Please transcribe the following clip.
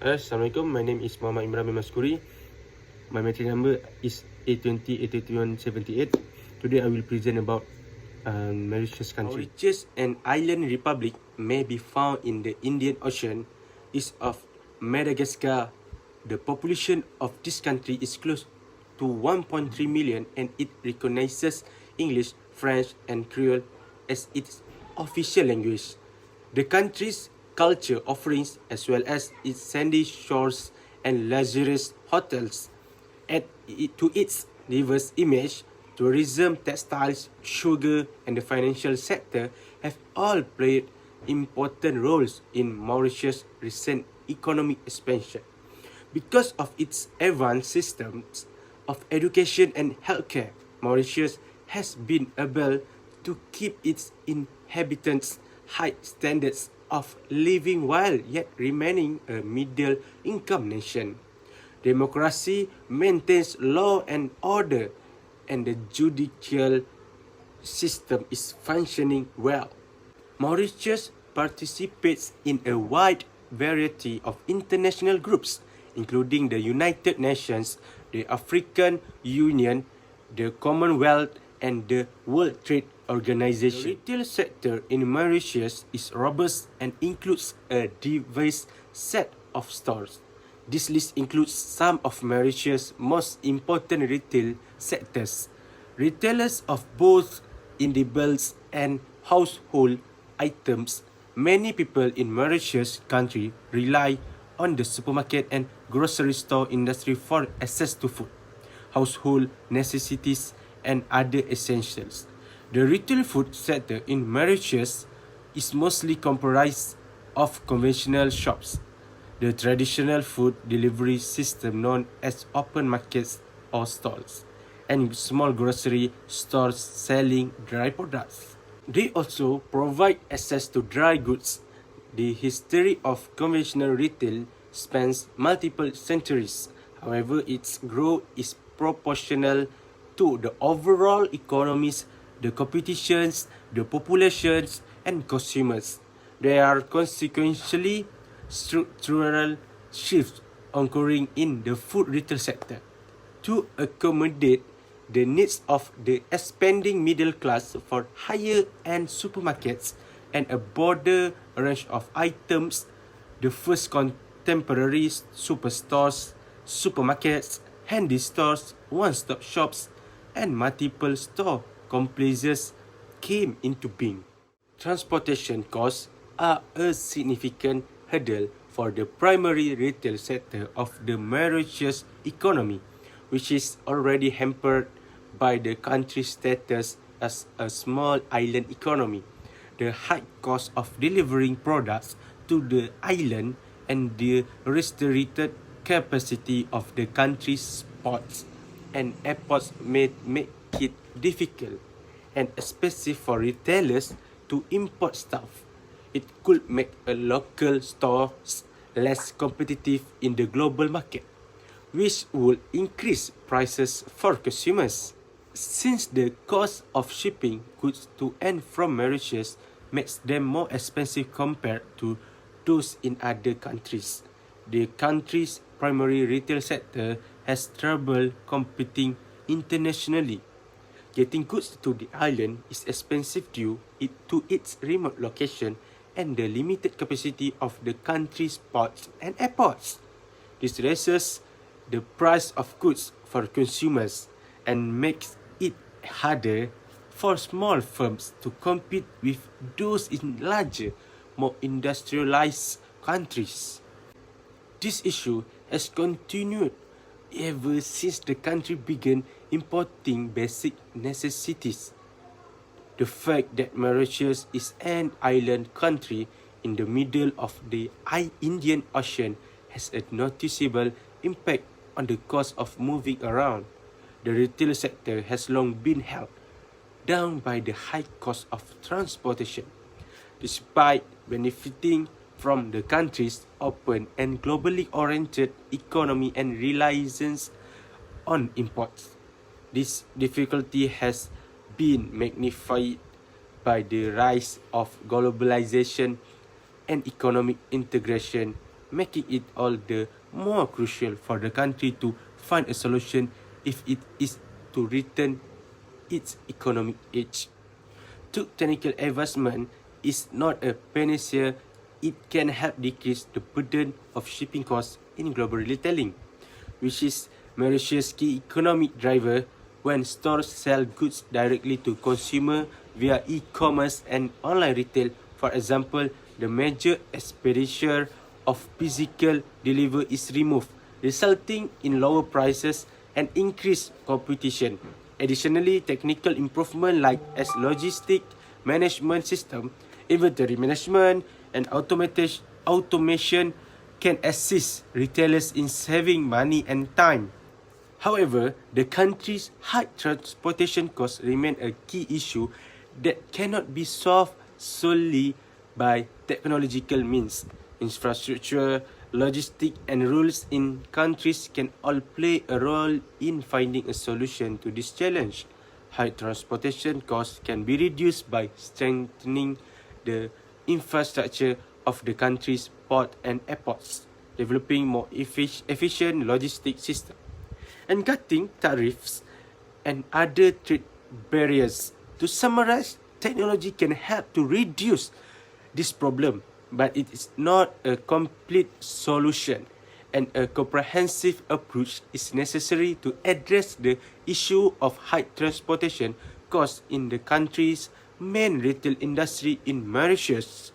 Assalamualaikum, my name is Muhammad Imran bin Maskuri. My matric number is A20-A3178. Today I will present about Mauritius country. Mauritius, an island republic, may be found in the Indian Ocean, east of Madagascar. The population of this country is close to 1.3 million and it recognizes English, French and Creole as its official language. The country's culture offerings, as well as its sandy shores and luxurious hotels, add to its diverse image. Tourism, textiles, sugar, and the financial sector have all played important roles in Mauritius' recent economic expansion. Because of its advanced systems of education and healthcare, Mauritius has been able to keep its inhabitants' high standards of living while yet remaining a middle-income nation. Democracy maintains law and order, and the judicial system is functioning well. Mauritius participates in a wide variety of international groups, including the United Nations, the African Union, the Commonwealth, and the World Trade Organization. The retail sector in Mauritius is robust and includes a diverse set of stores. This list includes some of Mauritius' most important retail sectors. Retailers of both edibles and household items. Many people in Mauritius country rely on the supermarket and grocery store industry for access to food, household necessities, and other essentials. The retail food sector in Mauritius is mostly comprised of conventional shops, the traditional food delivery system known as open markets or stalls, and small grocery stores selling dry products. They also provide access to dry goods. The history of conventional retail spans multiple centuries. However, its growth is proportional to the overall economies, the competitions, the populations, and consumers. There are consequently structural shifts occurring in the food retail sector. To accommodate the needs of the expanding middle class for higher-end supermarkets and a broader range of items, the first contemporary superstores, supermarkets, handy stores, one-stop shops, and multiple store complexes came into being. Transportation costs are a significant hurdle for the primary retail sector of the Mauritius economy, which is already hampered by the country's status as a small island economy. The high cost of delivering products to the island and the restricted capacity of the country's ports and airports may make it difficult, and especially for retailers, to import stuff. It could make a local stores less competitive in the global market, which would increase prices for consumers. Since the cost of shipping goods to and from Mauritius makes them more expensive compared to those in other countries, the country's primary retail sector has trouble competing internationally. Getting goods to the island is expensive due to its remote location and the limited capacity of the country's ports and airports. This raises the price of goods for consumers and makes it harder for small firms to compete with those in larger, more industrialized countries. This issue has continued ever since the country began importing basic necessities. The fact that Mauritius is an island country in the middle of the Indian Ocean has a noticeable impact on the cost of moving around. The retail sector has long been held down by the high cost of transportation, despite benefiting from the country's open and globally oriented economy and reliance on imports. This difficulty has been magnified by the rise of globalization and economic integration making it all the more crucial for the country to find a solution if it is to return its economic edge. Technical advancement is not a panacea. It can help decrease the burden of shipping costs in global retailing, which is Mauritius' key economic driver when stores sell goods directly to consumer via e-commerce and online retail. For example, the major expenditure of physical delivery is removed, resulting in lower prices and increased competition. Additionally, technical improvement like as logistic management system, inventory management, and automation can assist retailers in saving money and time. However, the country's high transportation costs remain a key issue that cannot be solved solely by technological means. Infrastructure, logistics, and rules in countries can all play a role in finding a solution to this challenge. High transportation costs can be reduced by strengthening the infrastructure of the country's port and airports, developing more efficient logistic systems, and cutting tariffs and other trade barriers. To summarize, technology can help to reduce this problem, but it is not a complete solution, and a comprehensive approach is necessary to address the issue of high transportation costs in the country's main retail industry in Mauritius.